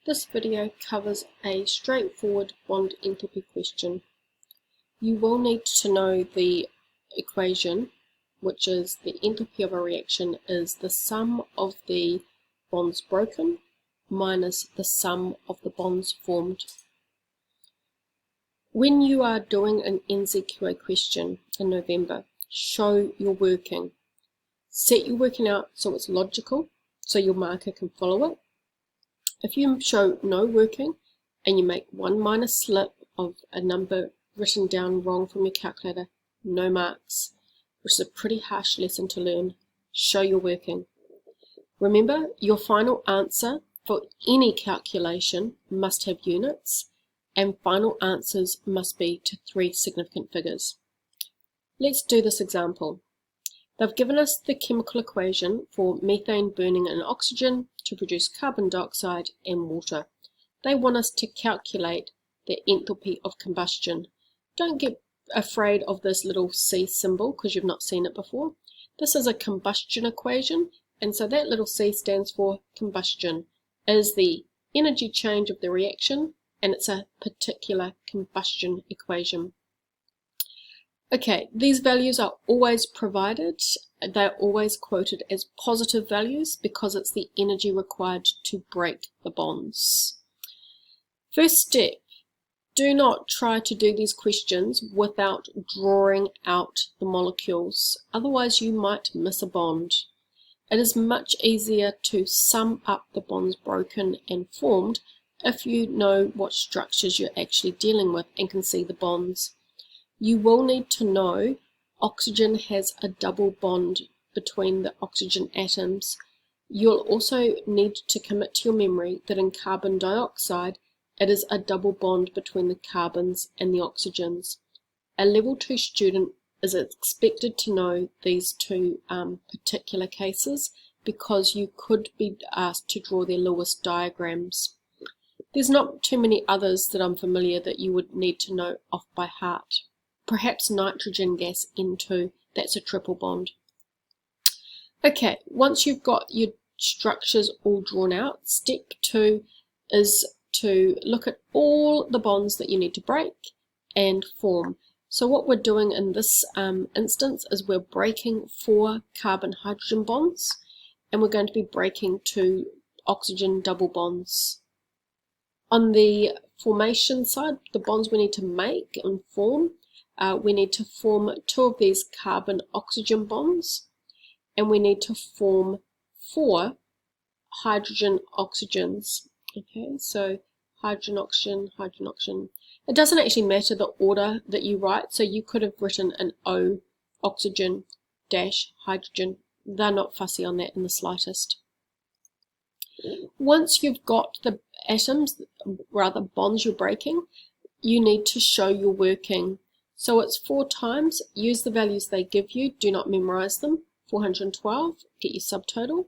This video covers a straightforward bond enthalpy question. You will need to know the equation, which is the enthalpy of a reaction is the sum of the bonds broken minus the sum of the bonds formed. When you are doing an NZQA question in November, show your working. Set your working out so it's logical, so your marker can follow it. If you show no working and you make one minor slip of a number written down wrong from your calculator, no marks, which is a pretty harsh lesson to learn. Show your working. Remember, your final answer for any calculation must have units, and final answers must be to 3 significant figures. Let's do this example. They've given us the chemical equation for methane burning in oxygen to produce carbon dioxide and water. They want us to calculate the enthalpy of combustion. Don't get afraid of this little C symbol because you've not seen it before. This is a combustion equation, and so that little C stands for combustion. It is the energy change of the reaction, and it's a particular combustion equation. Okay, these values are always provided. They're always quoted as positive values because it's the energy required to break the bonds. First step, do not try to do these questions without drawing out the molecules. Otherwise you might miss a bond. It is much easier to sum up the bonds broken and formed if you know what structures you're actually dealing with and can see the bonds. You will need to know oxygen has a double bond between the oxygen atoms. You'll also need to commit to your memory that in carbon dioxide, it is a double bond between the carbons and the oxygens. A level 2 student is expected to know these two particular cases because you could be asked to draw their Lewis diagrams. There's not too many others that I'm familiar that you would need to know off by heart. Perhaps nitrogen gas N2, that's a triple bond. Okay, once you've got your structures all drawn out, step 2 is to look at all the bonds that you need to break and form. So what we're doing in this instance is we're breaking 4 carbon-hydrogen bonds, and we're going to be breaking 2 oxygen double bonds. On the formation side, the bonds we need to make and form, we need to form 2 of these carbon-oxygen bonds, and we need to form 4 hydrogen-oxygens. Okay, so hydrogen, oxygen, hydrogen, oxygen. It doesn't actually matter the order that you write, so you could have written an O, oxygen, dash, hydrogen. They're not fussy on that in the slightest. Once you've got the atoms, rather bonds you're breaking, you need to show your working. So it's 4 times, use the values they give you, do not memorize them, 412, get your subtotal,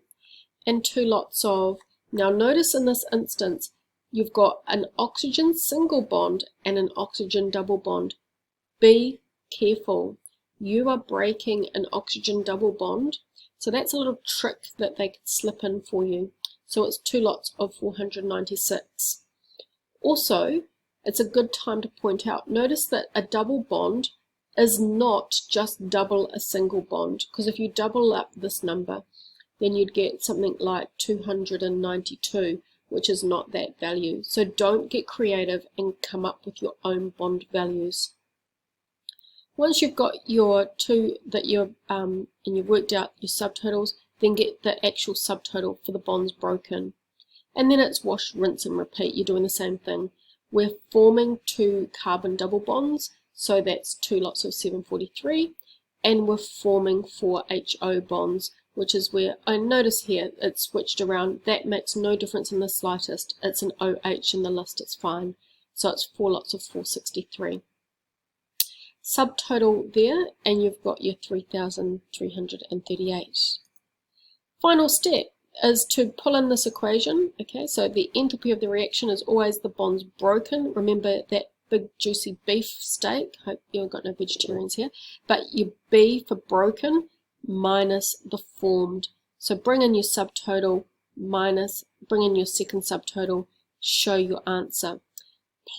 and 2 lots of, now notice in this instance, you've got an oxygen single bond and an oxygen double bond. Be careful, you are breaking an oxygen double bond, so that's a little trick that they could slip in for you. So it's 2 lots of 496. Also, it's a good time to point out, notice that a double bond is not just double a single bond, because if you double up this number, then you'd get something like 292, which is not that value. So don't get creative and come up with your own bond values. Once you've got your 2 that you're and you've worked out your subtotals, then get the actual subtotal for the bonds broken. And then it's wash, rinse and repeat. You're doing the same thing. We're forming 2 carbon double bonds, so that's 2 lots of 743, and we're forming 4 HO bonds, which is where, I notice here it's switched around. That makes no difference in the slightest. It's an OH in the list, it's fine. So it's 4 lots of 463. Subtotal there, and you've got your 3,338. Final step is to pull in this equation. Okay, so the enthalpy of the reaction is always the bonds broken. Remember that big juicy beef steak. Hope you've got no vegetarians here. But your B for broken minus the formed. So bring in your subtotal minus, bring in your second subtotal, show your answer.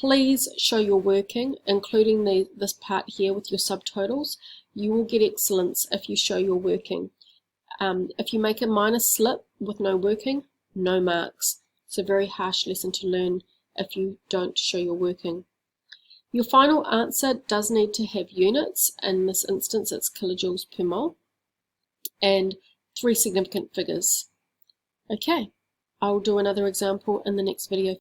Please show your working, including this part here with your subtotals. You will get excellence if you show your working. If you make a minor slip with no working, no marks. It's a very harsh lesson to learn if you don't show your working. Your final answer does need to have units. In this instance, it's kilojoules per mole, and 3 significant figures. Okay, I'll do another example in the next video.